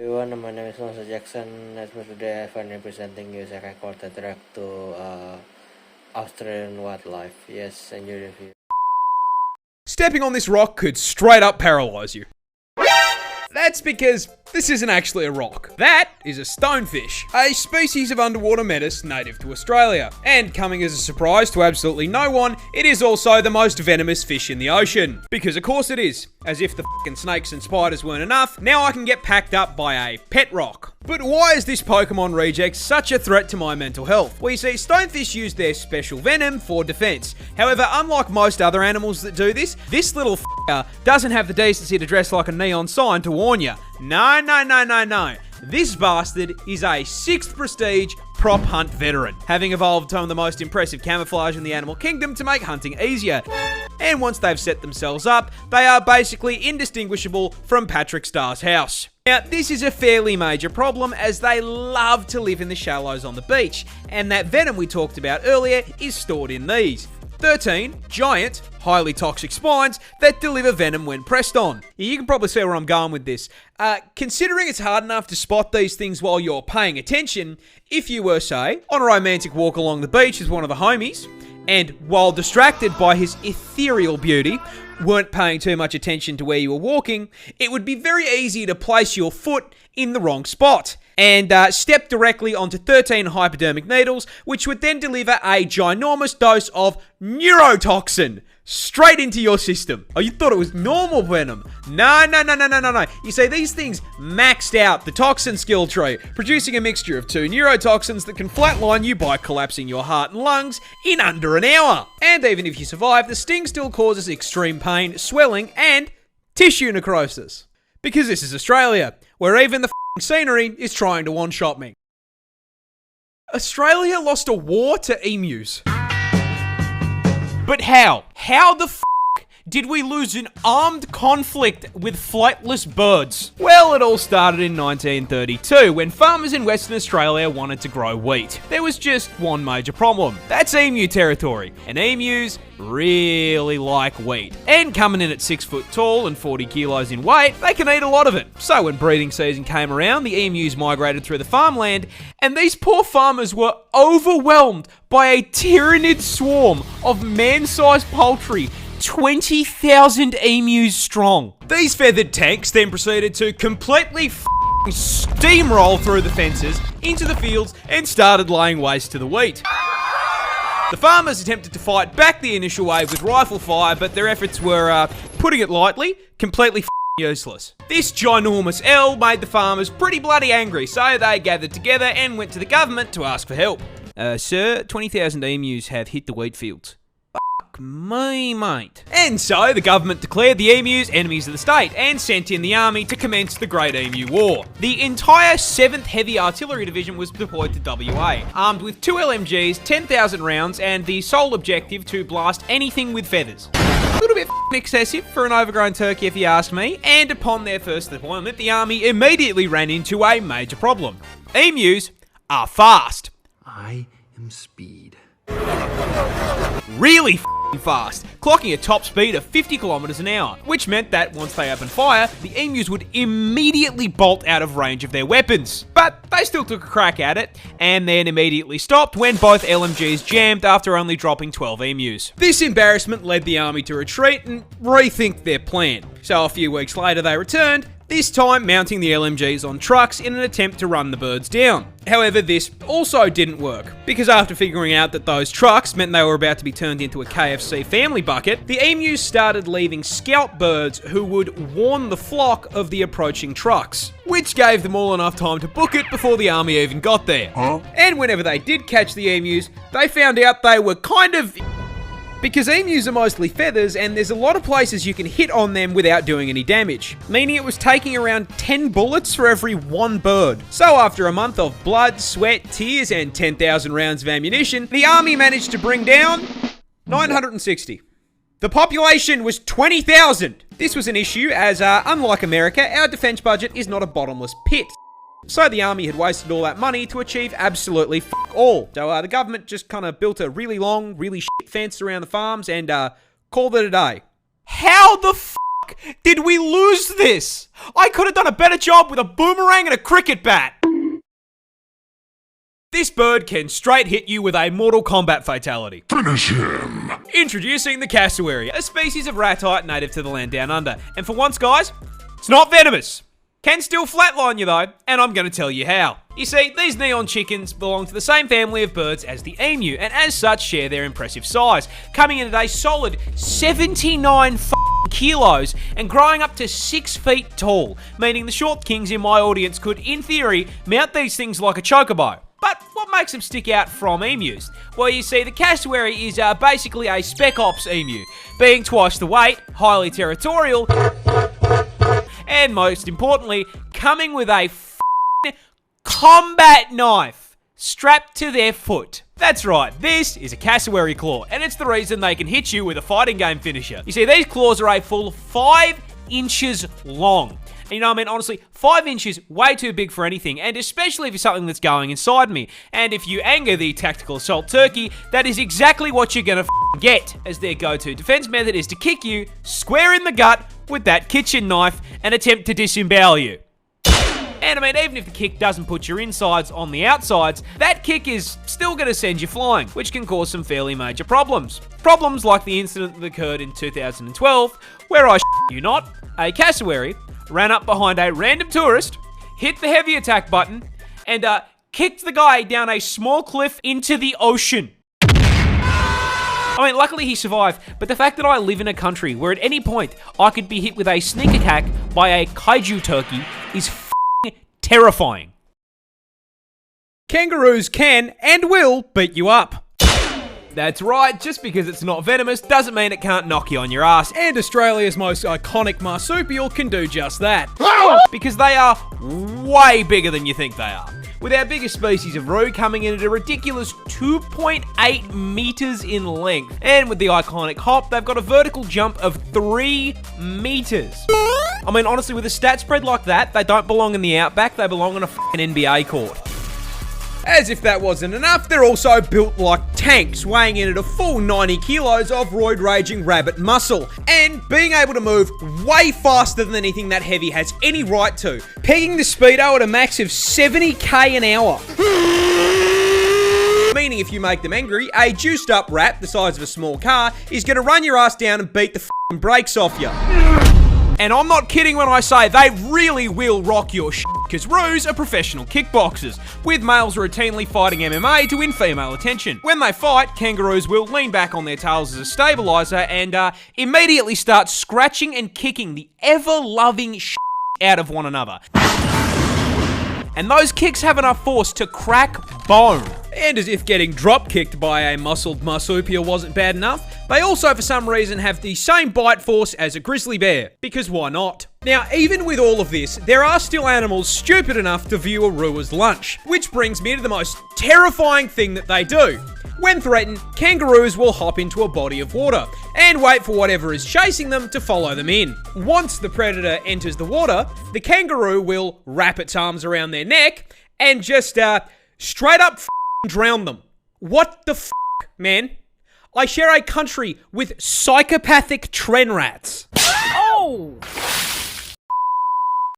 Everyone, my name is Masa Jackson. As me today, I finally presenting you Isekai Quartet track to Australian wildlife. Yes, enjoy the review. Stepping on this rock could straight up paralyze you. That's because this isn't actually a rock. That is a stonefish, a species of underwater menace native to Australia. And coming as a surprise to absolutely no one, it is also the most venomous fish in the ocean. Because of course it is. As if the fucking snakes and spiders weren't enough, now I can get packed up by a pet rock. But why is this Pokemon reject such a threat to my mental health? Well, you see, stonefish use their special venom for defense. However, unlike most other animals that do this little f***er doesn't have the decency to dress like a neon sign to warn you. No. This bastard is a 6th prestige prop hunt veteran, having evolved some of the most impressive camouflage in the animal kingdom to make hunting easier. And once they've set themselves up, they are basically indistinguishable from Patrick Starr's house. Now, this is a fairly major problem as they love to live in the shallows on the beach, and that venom we talked about earlier is stored in these 13 giant, highly toxic spines that deliver venom when pressed on. You can probably see where I'm going with this. Considering it's hard enough to spot these things while you're paying attention, if you were, say, on a romantic walk along the beach with one of the homies, and while distracted by his ethereal beauty, weren't paying too much attention to where you were walking, it would be very easy to place your foot in the wrong spot and step directly onto 13 hypodermic needles, which would then deliver a ginormous dose of neurotoxin straight into your system. Oh, you thought it was normal venom? No. You see, these things maxed out the toxin skill tree, producing a mixture of 2 neurotoxins that can flatline you by collapsing your heart and lungs in under an hour. And even if you survive, the sting still causes extreme pain, swelling, and tissue necrosis. Because this is Australia, where even the scenery is trying to one-shot me. Australia lost a war to emus. But how? How the did we lose an armed conflict with flightless birds? Well, it all started in 1932 when farmers in Western Australia wanted to grow wheat. There was just one major problem. That's emu territory, and emus really like wheat. And coming in at 6 foot tall and 40 kilos in weight, they can eat a lot of it. So when breeding season came around, the emus migrated through the farmland, and these poor farmers were overwhelmed by a tyrannid swarm of man-sized poultry, 20,000 emus strong. These feathered tanks then proceeded to completely steamroll through the fences into the fields and started laying waste to the wheat. The farmers attempted to fight back the initial wave with rifle fire, but their efforts were, putting it lightly, completely useless. This ginormous L made the farmers pretty bloody angry, so they gathered together and went to the government to ask for help. Sir, 20,000 emus have hit the wheat fields. Me, mate. And so the government declared the emus enemies of the state and sent in the army to commence the Great Emu War. The entire 7th Heavy Artillery Division was deployed to WA, armed with 2 LMGs, 10,000 rounds, and the sole objective to blast anything with feathers. A little bit excessive for an overgrown turkey if you ask me, and upon their first deployment, the army immediately ran into a major problem. Emus are fast. I am speed. Really fast, clocking a top speed of 50 kilometers an hour, which meant that once they opened fire, the emus would immediately bolt out of range of their weapons. But they still took a crack at it, and then immediately stopped when both LMGs jammed after only dropping 12 emus. This embarrassment led the army to retreat and rethink their plan. So a few weeks later they returned, this time mounting the LMGs on trucks in an attempt to run the birds down. However, this also didn't work, because after figuring out that those trucks meant they were about to be turned into a KFC family bucket, the emus started leaving scout birds who would warn the flock of the approaching trucks, which gave them all enough time to book it before the army even got there. And whenever they did catch the emus, they found out they were kind of... Because emus are mostly feathers, and there's a lot of places you can hit on them without doing any damage, meaning it was taking around 10 bullets for every 1 bird. So after a month of blood, sweat, tears, and 10,000 rounds of ammunition, the army managed to bring down 960. The population was 20,000. This was an issue as, unlike America, our defense budget is not a bottomless pit. So the army had wasted all that money to achieve absolutely all. So the government just kind of built a really long, really shit fence around the farms and called it a day. How the did we lose this? I could have done a better job with a boomerang and a cricket bat. This bird can straight hit you with a Mortal Kombat fatality. Finish him! Introducing the cassowary, a species of ratite native to the land down under. And for once, guys, it's not venomous. Can still flatline you though, and I'm going to tell you how. You see, these neon chickens belong to the same family of birds as the emu, and as such share their impressive size, coming in at a solid 79 kilos and growing up to 6 feet tall, meaning the short kings in my audience could, in theory, mount these things like a chocobo. But what makes them stick out from emus? Well, you see, the cassowary is basically a spec ops emu, being twice the weight, highly territorial, and most importantly, coming with a combat knife strapped to their foot. That's right, this is a cassowary claw, and it's the reason they can hit you with a fighting game finisher. You see, these claws are a full 5 inches long. And you know what I mean? Honestly, 5 inches, way too big for anything, and especially for something that's going inside me. And if you anger the tactical assault turkey, that is exactly what you're gonna get, as their go-to defense method is to kick you square in the gut with that kitchen knife and attempt to disembowel you. And I mean, even if the kick doesn't put your insides on the outsides, that kick is still going to send you flying, which can cause some fairly major problems. Problems like the incident that occurred in 2012, where you not, a cassowary ran up behind a random tourist, hit the heavy attack button, and kicked the guy down a small cliff into the ocean. I mean, luckily he survived, but the fact that I live in a country where at any point I could be hit with a sneak attack by a kaiju turkey is terrifying. Kangaroos can and will beat you up. That's right, just because it's not venomous doesn't mean it can't knock you on your ass, and Australia's most iconic marsupial can do just that. Because they are way bigger than you think they are. With our biggest species of roo coming in at a ridiculous 2.8 meters in length. And with the iconic hop, they've got a vertical jump of 3 meters. I mean, honestly, with a stat spread like that, they don't belong in the outback, they belong on a fucking NBA court. As if that wasn't enough, they're also built like tanks, weighing in at a full 90 kilos of roid-raging rabbit muscle, and being able to move way faster than anything that heavy has any right to, pegging the speedo at a max of 70k an hour. Meaning if you make them angry, a juiced up rat the size of a small car is going to run your ass down and beat the f***ing brakes off you. And I'm not kidding when I say they really will rock your shit, because roos are professional kickboxers, with males routinely fighting MMA to win female attention. When they fight, kangaroos will lean back on their tails as a stabilizer and immediately start scratching and kicking the ever-loving shit out of one another. And those kicks have enough force to crack bone. And as if getting drop-kicked by a muscled marsupial wasn't bad enough, they also for some reason have the same bite force as a grizzly bear, because why not? Now, even with all of this, there are still animals stupid enough to view a roo as lunch, which brings me to the most terrifying thing that they do. When threatened, kangaroos will hop into a body of water and wait for whatever is chasing them to follow them in. Once the predator enters the water, the kangaroo will wrap its arms around their neck and just straight up drown them. What the man? I share a country with psychopathic tren rats. Oh!